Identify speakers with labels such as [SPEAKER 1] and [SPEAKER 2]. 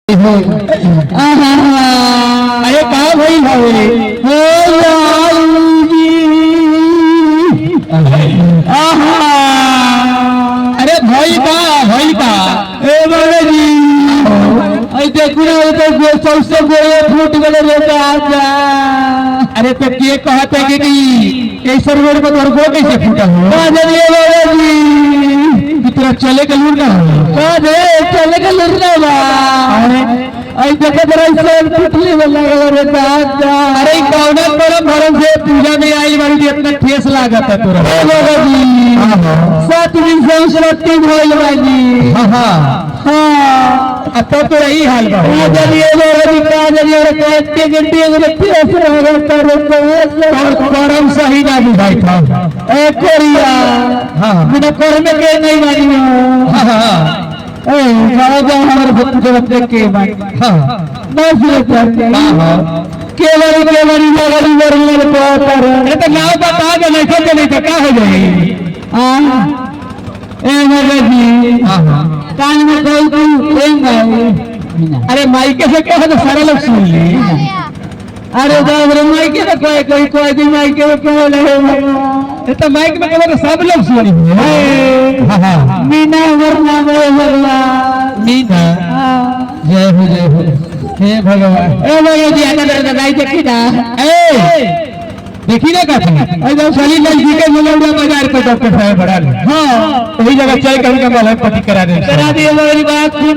[SPEAKER 1] अरे का भाई भाई अरे भाई का ए बड़े जी देखो ना तो सबसे बड़े फूट गए लेके आजा। अरे तो के कहते कि कैसे रोड पर तोर को कैसे फूटा हो चलिए बड़े जी तेरा चले के लूट ना चले के लूट ना बा। आई देखो जरा इसे पुतली वाला रे दादा। अरे कौन तोरा भरम से पूजा में आई बारी इतना ठेस लागत है तोरा बाबूजी 7 दिन से उसरती भइल बाजी। हां अब तो तोरा ही हाल बा चलिए बाबूजी का जरिए रे कहते गड्डी रे ठेस लागत रे और करम सही ना बुझाई था ए कोरिया। हां बिना कर्म के नहीं मानी। हां राजा हमारे भक्त के बात हां बस ये करते हां केवरी लगरी वरवर पातर। अरे तो नाम बता दे नहीं तो क्या हो जाएगी। हां ए मगजी हां कान में कोई लेंगे। अरे माइक से कह तो सारे लोग सुन ले। अरे बाप रे माइक से कोई भी माइक में क्यों ले तो माइक में कहो तो सब लोग सुनी। हां मीना वरना मीना जय हो हे भगवान। ए भगवान जी आजा दाई देखी ना देखी ना का एकदम सली जी के मुलौड़ा बाजार को डॉक्टर साहब बड़ा। हां वही जगह चल कर उनका मलहम पट्टी करा दे मेरी बात सुन।